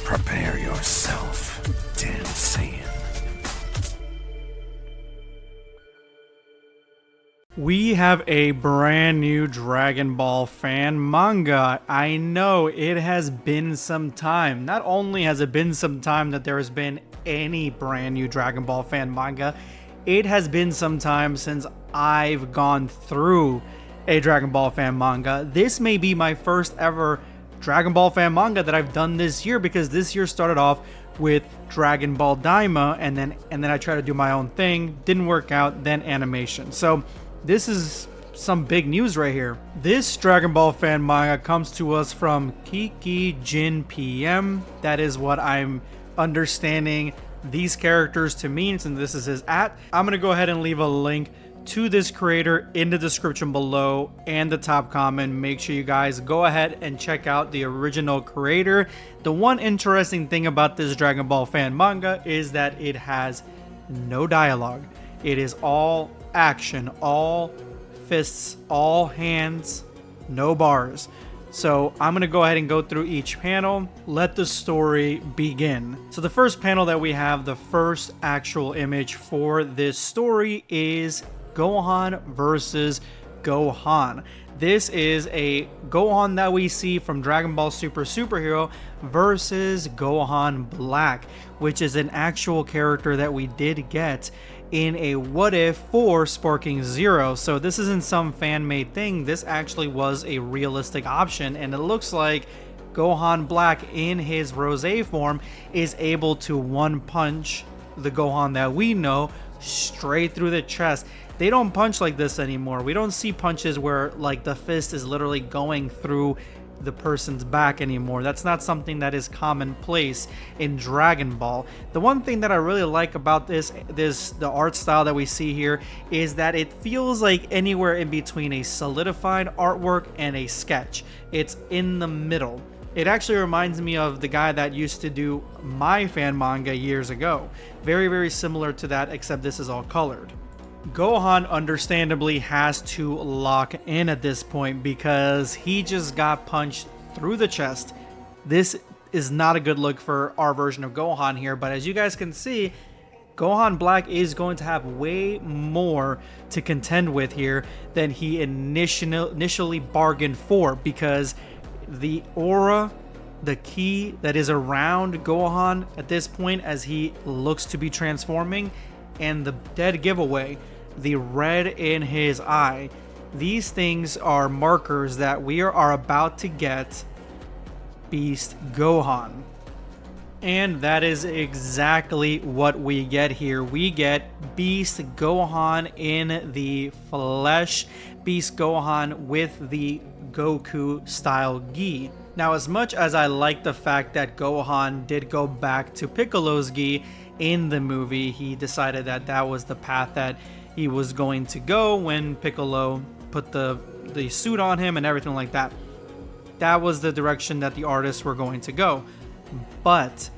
Prepare yourself, Dan Saiyan. We have a brand new Dragon Ball fan manga. I know it has been some time. Not only has it been some time that there has been any brand new Dragon Ball fan manga, it has been some time since I've gone through a Dragon Ball fan manga. This may be my first ever Dragon Ball fan manga that I've done this year, because this year started off with Dragon Ball Daima, and then I tried to do my own thing, didn't work out, then animation. So this is some big news right here. This Dragon Ball fan manga comes to us from Kiki Jin PM. That is what I'm understanding these characters to mean, since this is his @ I'm gonna go ahead and leave a link to this creator in the description below and the top comment. Make sure you guys go ahead and check out the original creator. The one interesting thing about this Dragon Ball fan manga is that it has no dialogue. It is all action, all fists, all hands, no bars. So I'm going to go ahead and go through each panel, let the story begin. So the first panel that we have, the first actual image for this story, is Gohan versus Gohan. This is a Gohan that we see from Dragon Ball Super Superhero versus Gohan Black, which is an actual character that we did get in a what if for Sparking Zero. So this isn't some fan-made thing. This actually was a realistic option, and it looks like Gohan Black in his Rosé form is able to one punch the Gohan that we know straight through the chest. They don't punch like this anymore. We don't see punches where like the fist is literally going through the person's back anymore. That's not something that is commonplace in Dragon Ball. The one thing that I really like about the art style that we see here is that it feels like anywhere in between a solidified artwork and a sketch. It's in the middle. It actually reminds me of the guy that used to do my fan manga years ago. Very, very similar to that, except this is all colored. Gohan understandably has to lock in at this point because he just got punched through the chest. This is not a good look for our version of Gohan here, but as you guys can see, Gohan Black is going to have way more to contend with here than he initially bargained for, because the aura, the ki that is around Gohan at this point as he looks to be transforming, and the dead giveaway, the red in his eye, these things are markers that we are about to get Beast Gohan. And that is exactly what we get here. We get Beast Gohan in the flesh, Beast Gohan with the Goku style gi. Now, as much as I like the fact that Gohan did go back to Piccolo's gi in the movie, he decided that that was the path that he was going to go when Piccolo put the suit on him and everything like that. That was the direction that the artists were going to go. But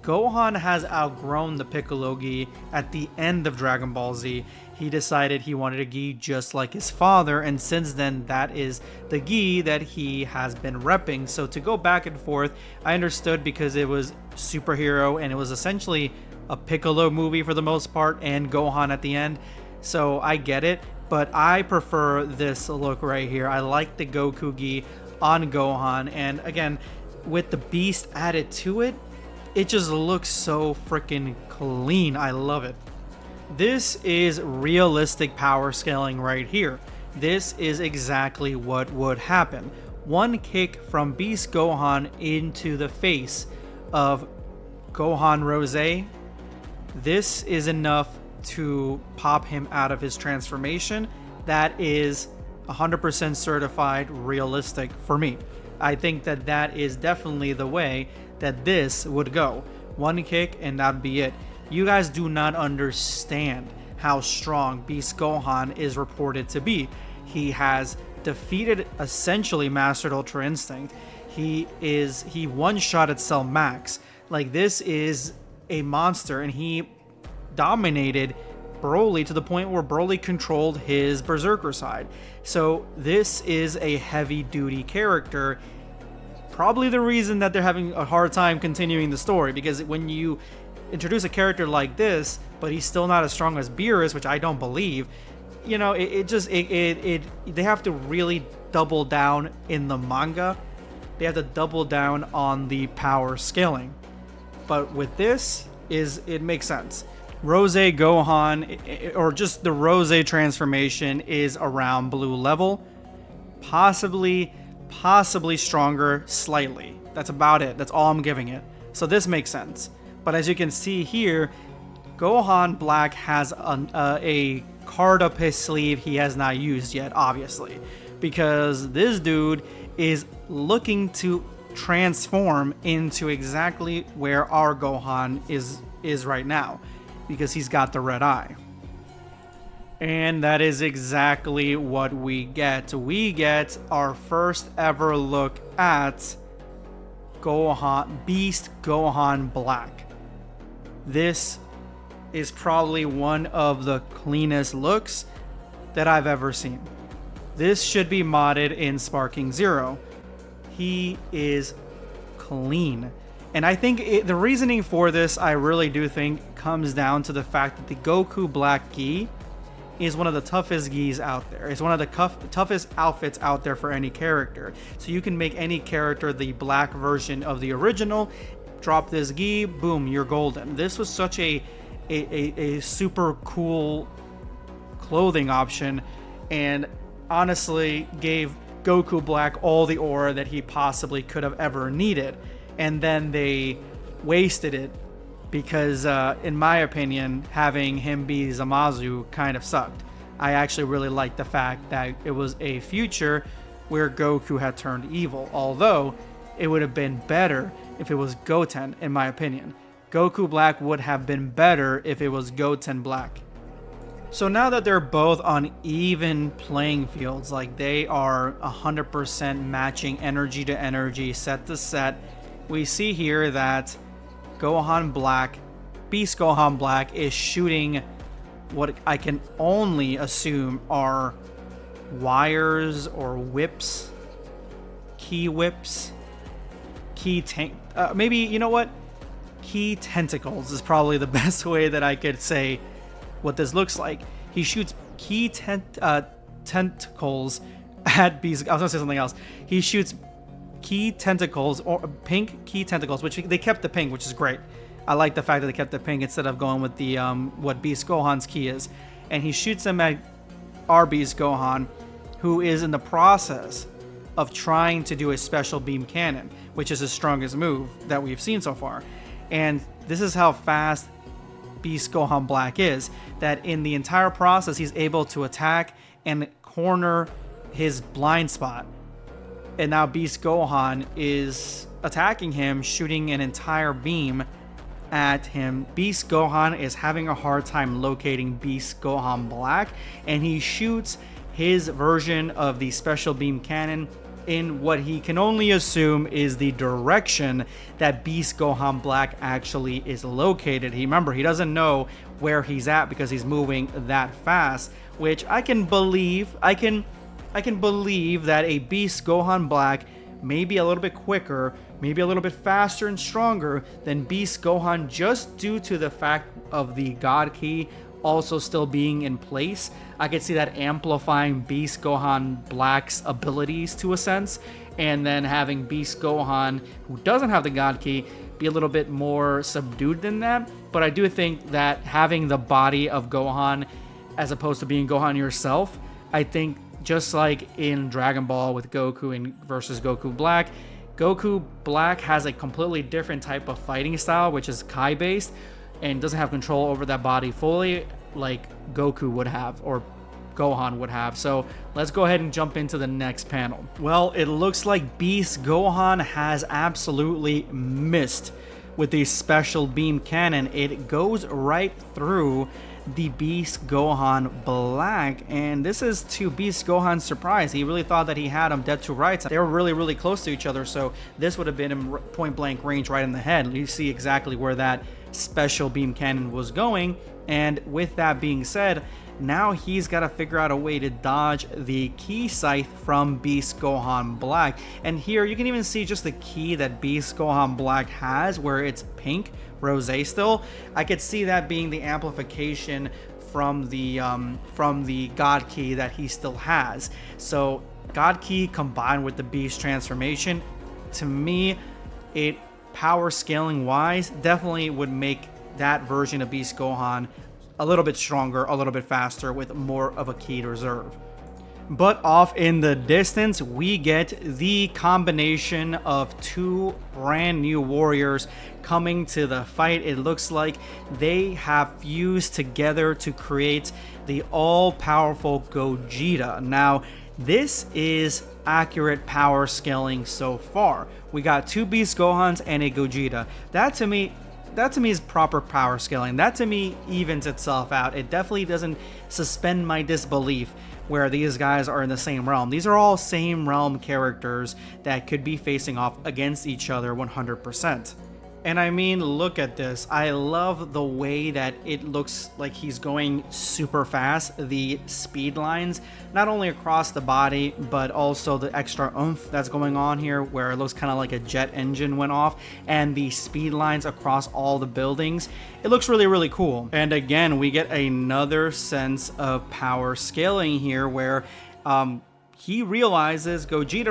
Gohan has outgrown the Piccolo gi at the end of Dragon Ball Z. He decided he wanted a gi just like his father, and since then that is the gi that he has been repping. So to go back and forth, I understood, because it was superhero and it was essentially a Piccolo movie for the most part, and Gohan at the end. So I get it, but I prefer this look right here. I like the Goku gi on Gohan, and again, with the Beast added to it, it just looks so freaking clean. I love it. This is realistic power scaling right here. This is exactly what would happen. One kick from Beast Gohan into the face of Gohan Rosé, this is enough to pop him out of his transformation. That is 100% certified realistic for me. I think that that is definitely the way that this would go. One kick and that'd be it. You guys do not understand how strong Beast Gohan is reported to be. He has defeated, essentially mastered Ultra Instinct. He one-shot at Cell Max. Like, this is a monster, and he dominated Broly to the point where Broly controlled his Berserker side. So this is a heavy-duty character probably the reason that they're having a hard time continuing the story, because when you introduce a character like this, but he's still not as strong as Beerus, which I don't believe, you know, they have to really double down in the manga. They have to double down on the power scaling. But with this, it makes sense. Rosé Gohan, or just the Rosé transformation, is around blue level. Possibly stronger slightly. That's about it. That's all I'm giving it. So this makes sense. But as you can see here, Gohan Black has a card up his sleeve he has not used yet, obviously. Because this dude is looking to transform into exactly where our Gohan is right now. Because he's got the red eye. And that is exactly what we get. We get our first ever look at Beast Gohan Black. This is probably one of the cleanest looks that I've ever seen. This should be modded in Sparking Zero. He is clean. And I think the reasoning for this, I really do think, comes down to the fact that the Goku Black Gi is one of the toughest gis out there. It's one of the toughest outfits out there for any character. So you can make any character the black version of the original, drop this gi, boom, you're golden. This was such a super cool clothing option, and honestly gave Goku Black all the aura that he possibly could have ever needed. And then they wasted it because, in my opinion, having him be Zamasu kind of sucked. I actually really liked the fact that it was a future where Goku had turned evil, although it would have been better if it was Goten, in my opinion. Goku Black would have been better if it was Goten Black. So now that they're both on even playing fields, like they are 100% matching energy to energy, set to set, we see here that Gohan Black, Beast Gohan Black, is shooting what I can only assume are wires or whips, key whips, maybe, you know what? Key tentacles is probably the best way that I could say what this looks like. He shoots key tentacles at Beast. I was gonna say something else. He shoots key tentacles, or pink key tentacles, which they kept the pink, which is great. I like the fact that they kept the pink instead of going with the what Beast Gohan's key is. And he shoots them at our Beast Gohan, who is in the process of trying to do a special beam cannon, which is his strongest move that we've seen so far. And this is how fast Beast Gohan Black is, that in the entire process he's able to attack and corner his blind spot. And now Beast Gohan is attacking him, shooting an entire beam at him. Beast Gohan is having a hard time locating Beast Gohan Black, and he shoots his version of the special beam cannon in what he can only assume is the direction that Beast Gohan Black actually is located. Remember, he doesn't know where he's at because he's moving that fast, which I can believe. I can believe that a Beast Gohan Black may be a little bit quicker, maybe a little bit faster and stronger than Beast Gohan, just due to the fact of the God Key also still being in place. I could see that amplifying Beast Gohan Black's abilities to a sense, and then having Beast Gohan, who doesn't have the God Key, be a little bit more subdued than that. But I do think that having the body of Gohan as opposed to being Gohan yourself, I think just like in Dragon Ball with Goku versus Goku Black, Goku Black has a completely different type of fighting style, which is Kai based, and doesn't have control over that body fully like Goku would have, or Gohan would have. So let's go ahead and jump into the next panel. Well, it looks like Beast Gohan has absolutely missed with the special beam cannon. It goes right through the Beast Gohan Black, and this is to Beast Gohan's surprise. He really thought that he had him dead to rights. They were really close to each other, so this would have been in point blank range right in the head. You see exactly where that special beam cannon was going. And with that being said, Now he's got to figure out a way to dodge the Ki Scythe from Beast Gohan Black. And here you can even see just the ki that Beast Gohan Black has, where it's pink, Rosé still. I could see that being the amplification from the God Ki that he still has. So God Ki combined with the Beast transformation, to me, it power scaling wise definitely would make that version of Beast Gohan a little bit stronger, a little bit faster, with more of a ki reserve. But off in the distance, we get the combination of two brand new warriors coming to the fight. It looks like they have fused together to create the all-powerful Gogeta. Now, this is accurate power scaling so far. We got two Beast Gohans and a Gogeta. That to me is proper power scaling. That to me evens itself out. It definitely doesn't suspend my disbelief where these guys are in the same realm. These are all same realm characters that could be facing off against each other 100%. And I mean, look at this. I love the way that it looks like he's going super fast. The speed lines, not only across the body, but also the extra oomph that's going on here, where it looks kind of like a jet engine went off, and the speed lines across all the buildings. It looks really, really cool. And again, we get another sense of power scaling here, where Gogeta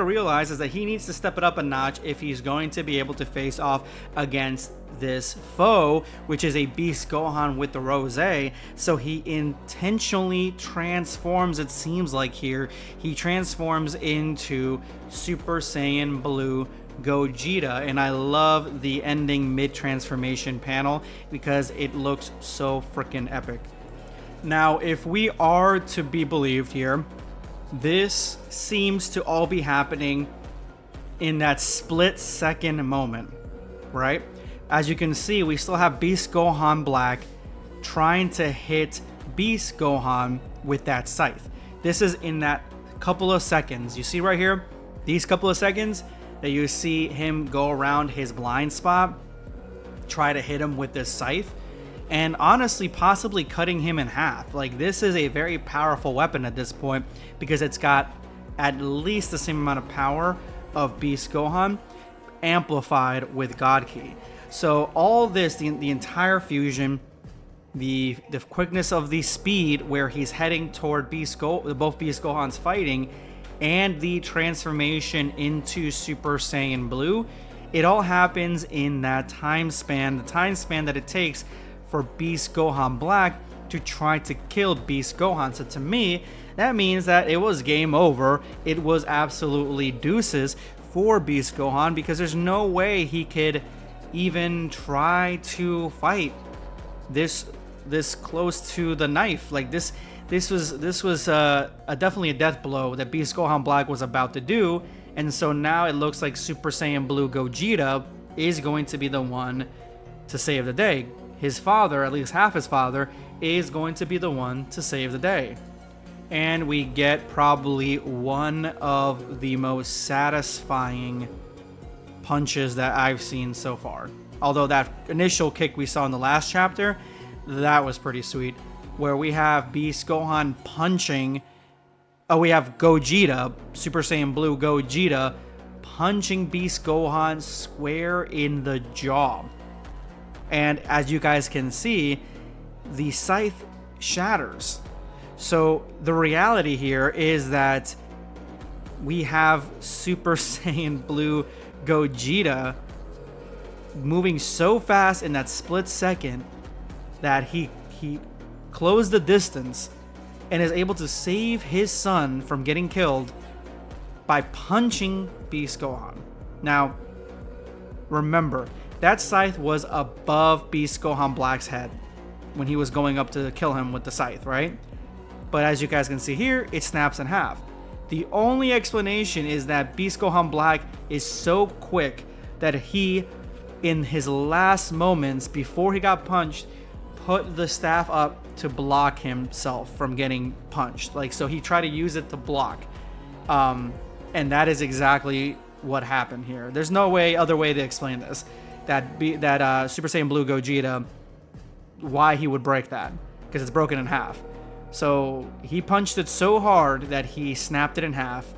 realizes that he needs to step it up a notch if he's going to be able to face off against this foe, which is a Beast Gohan with the Rosé. So he intentionally transforms, it seems like here, he transforms into Super Saiyan Blue Gogeta, and I love the ending mid-transformation panel because it looks so freaking epic. Now, if we are to be believed here, this seems to all be happening in that split-second moment, right? As you can see, we still have Beast Gohan Black trying to hit Beast Gohan with that scythe. This is in that couple of seconds. You see right here, these couple of seconds that you see him go around his blind spot, try to hit him with this scythe, and honestly possibly cutting him in half. Like, this is a very powerful weapon at this point because it's got at least the same amount of power of Beast Gohan amplified with God Ki. So all this, the entire fusion, the quickness of the speed where he's heading toward both Beast Gohans fighting, and the transformation into Super Saiyan Blue, it all happens in that time span, the time span that it takes for Beast Gohan Black to try to kill Beast Gohan. So to me, that means that it was game over. It was absolutely deuces for Beast Gohan, because there's no way he could even try to fight this close to the knife. Like, this was definitely a death blow that Beast Gohan Black was about to do. And so now it looks like Super Saiyan Blue Gogeta is going to be the one to save the day. His father, at least half his father, is going to be the one to save the day. And we get probably one of the most satisfying punches that I've seen so far. Although that initial kick we saw in the last chapter, that was pretty sweet. Where we have Beast Gohan punching... Oh, we have Gogeta, Super Saiyan Blue Gogeta, punching Beast Gohan square in the jaw. And as you guys can see, the scythe shatters. So the reality here is that we have Super Saiyan Blue Gogeta moving so fast in that split second that he closed the distance and is able to save his son from getting killed by punching Beast Gohan. Now, remember, that scythe was above Beast Gohan Black's head when he was going up to kill him with the scythe, right? But as you guys can see here, it snaps in half. The only explanation is that Beast Gohan Black is so quick that he, in his last moments before he got punched, put the staff up to block himself from getting punched. Like, so he tried to use it to block. And that is exactly what happened here. There's no other way to explain this. That Super Saiyan Blue Gogeta, why he would break that, because it's broken in half. So he punched it so hard that he snapped it in half,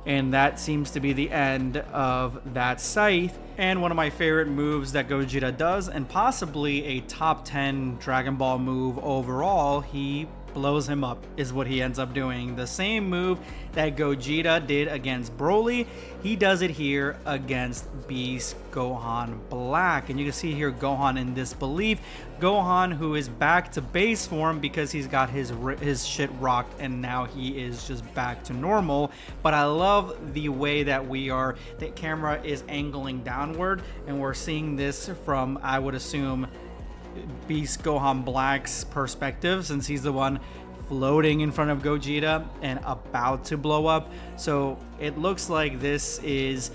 and that seems to be the end of that scythe. And one of my favorite moves that Gogeta does, and possibly a top 10 Dragon Ball move overall, he blows him up, is what he ends up doing. The same move that Gogeta did against Broly, he does it here against Beast Gohan Black. And you can see here Gohan in disbelief. Gohan, who is back to base form because he's got his shit rocked, and now he is just back to normal. But I love the way that the camera is angling downward, and we're seeing this from, I would assume, Beast Gohan Black's perspective, since he's the one floating in front of Gogeta and about to blow up. So it looks like this is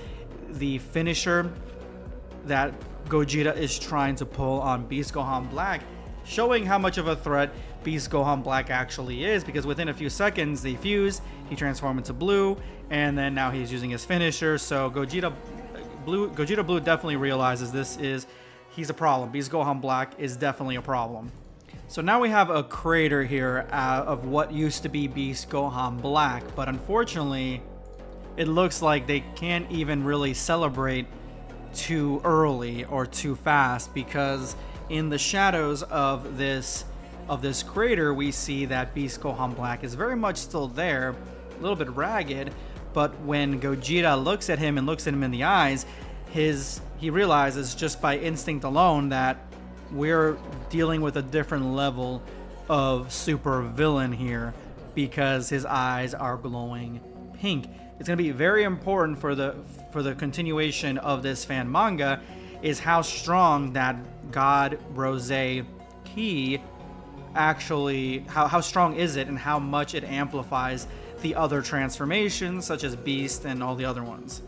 the finisher that Gogeta is trying to pull on Beast Gohan Black, showing how much of a threat Beast Gohan Black actually is, because within a few seconds they fuse, he transforms into blue, and then now he's using his finisher. So Gogeta Blue definitely realizes he's a problem. Beast Gohan Black is definitely a problem. So now we have a creator here of what used to be Beast Gohan Black, but unfortunately, it looks like they can't even really celebrate too early or too fast, because in the shadows of this creator, we see that Beast Gohan Black is very much still there, a little bit ragged, but when Gogeta looks at him and looks at him in the eyes, he realizes just by instinct alone that we're dealing with a different level of super villain here, because his eyes are glowing pink. It's going to be very important for the continuation of this fan manga, is how strong that God Rosé ki actually, how strong is it, and how much it amplifies the other transformations such as Beast and all the other ones.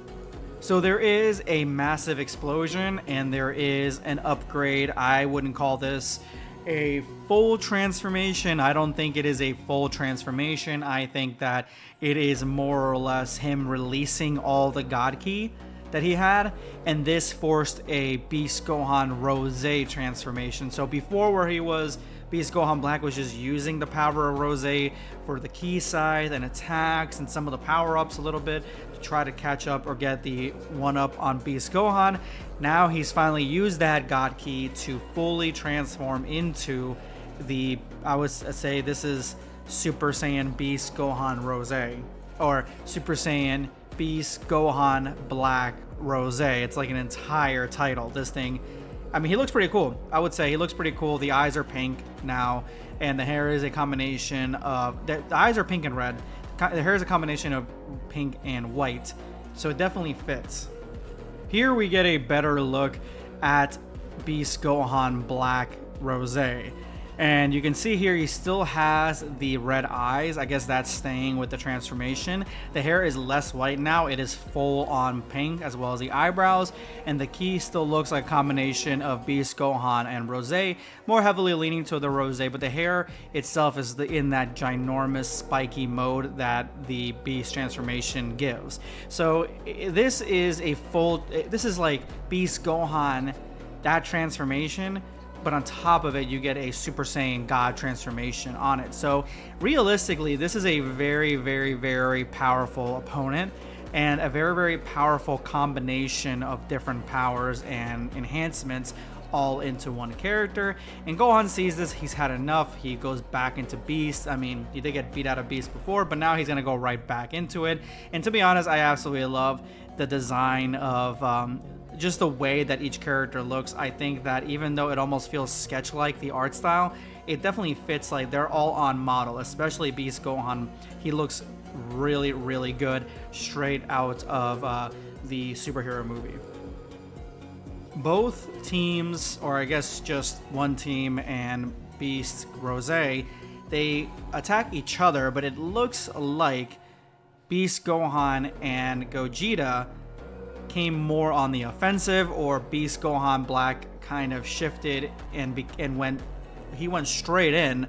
So there is a massive explosion, and there is an upgrade. I wouldn't call this a full transformation. I don't think it is a full transformation. I think that it is more or less him releasing all the God Ki that he had, and this forced a Beast Gohan Rosé transformation. So before, where he was, Beast Gohan Black was just using the power of Rosé for the ki side and attacks and some of the power-ups a little bit to try to catch up or get the one-up on Beast Gohan. Now he's finally used that God Ki to fully transform into the, I would say this is Super Saiyan Beast Gohan Rosé, or Super Saiyan Beast Gohan Black Rosé. It's like an entire title. This thing, I mean, he looks pretty cool. I would say he looks pretty cool. The eyes are pink now, and the hair is a combination of, the eyes are pink and red. The hair is a combination of pink and white, so it definitely fits. Here we get a better look at Beast Gohan Black Rosé. And you can see here he still has the red eyes. I guess that's staying with the transformation. The hair is less white now. It is full on pink, as well as the eyebrows. And the ki still looks like a combination of Beast Gohan and Rosé, more heavily leaning to the Rosé, but the hair itself is in that ginormous spiky mode that the Beast transformation gives. So this is like Beast Gohan, that transformation, but on top of it, you get a Super Saiyan God transformation on it. So realistically, this is a very, very, very powerful opponent, and a very, very powerful combination of different powers and enhancements all into one character. And Gohan sees this, he's had enough, he goes back into Beast. I mean, he did get beat out of Beast before, but now he's gonna go right back into it. And to be honest, I absolutely love the design of just the way that each character looks. I think that even though it almost feels sketch-like, the art style, it definitely fits. Like, they're all on model, especially Beast Gohan. He looks really, really good, straight out of the superhero movie. Both teams, or I guess just one team and Beast Rosé, they attack each other, but it looks like Beast Gohan and Gogeta came more on the offensive, or Beast Gohan Black kind of shifted and went straight in,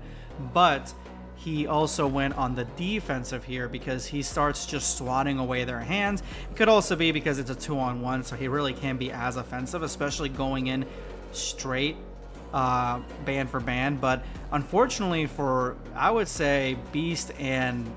but he also went on the defensive here because he starts just swatting away their hands. It could also be because it's a 2-on-1, so he really can't be as offensive, especially going in straight band for band, but unfortunately for, I would say, Beast and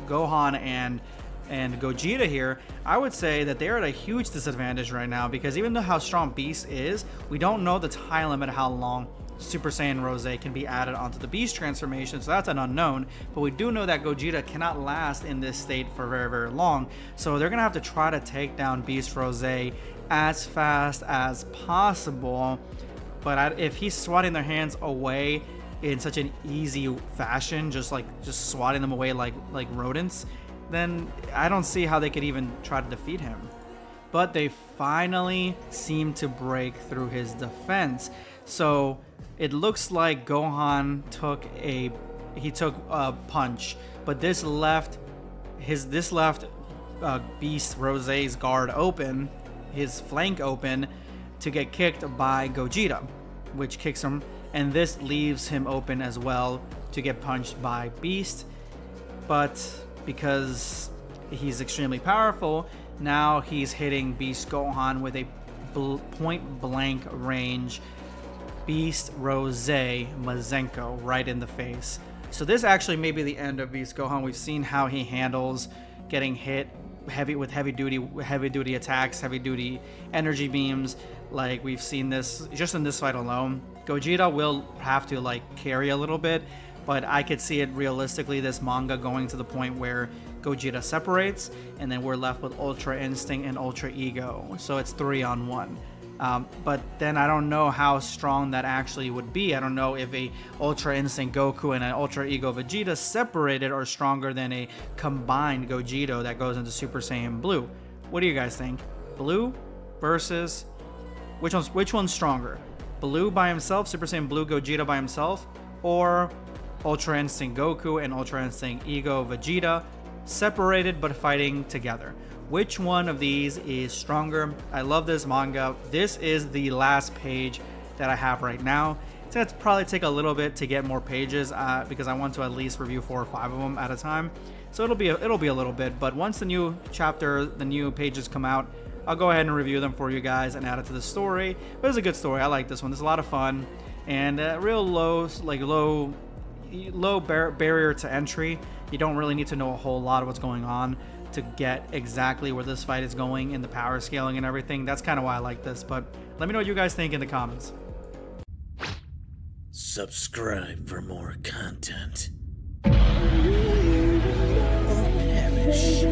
Gohan and Gogeta here, I would say that they're at a huge disadvantage right now, because even though how strong Beast is, we don't know the time limit how long Super Saiyan Rosé can be added onto the Beast transformation, so that's an unknown. But we do know that Gogeta cannot last in this state for very, very long, so they're gonna have to try to take down Beast Rosé as fast as possible. But if he's swatting their hands away in such an easy fashion, just swatting them away like rodents, then I don't see how they could even try to defeat him. But they finally seem to break through his defense. So it looks like Gohan took a punch, but this left Beast Rosé's guard open, his flank open, to get kicked by Gogeta, which kicks him, and this leaves him open as well to get punched by Beast. But because he's extremely powerful, now he's hitting Beast Gohan with a point blank range Beast Rosé Mazenko right in the face. So this actually may be the end of Beast Gohan. We've seen how he handles getting hit with heavy duty attacks, heavy duty energy beams. Like, we've seen this just in this fight alone. Gogeta will have to carry a little bit, but I could see it realistically, this manga going to the point where Gogeta separates, and then we're left with Ultra Instinct and Ultra Ego. So it's 3-on-1. But then I don't know how strong that actually would be. I don't know if a Ultra Instinct Goku and an Ultra Ego Vegeta separated are stronger than a combined Gogeta that goes into Super Saiyan Blue. What do you guys think? Blue versus... Which one's stronger? Blue by himself, Super Saiyan Blue Gogeta by himself, or Ultra Instinct Goku and Ultra Instinct Ego Vegeta separated but fighting together? Which one of these is stronger? I love this manga. This is the last page that I have right now. It's going to probably take a little bit to get more pages because I want to at least review 4 or 5 of them at a time. So it'll be a little bit, but once the new pages come out, I'll go ahead and review them for you guys and add it to the story. But it's a good story. I like this one. It's a lot of fun and real low barrier to entry. You don't really need to know a whole lot of what's going on to get exactly where this fight is going in the power scaling and everything. That's kind of why I like this. But let me know what you guys think in the comments. Subscribe for more content. Or perish.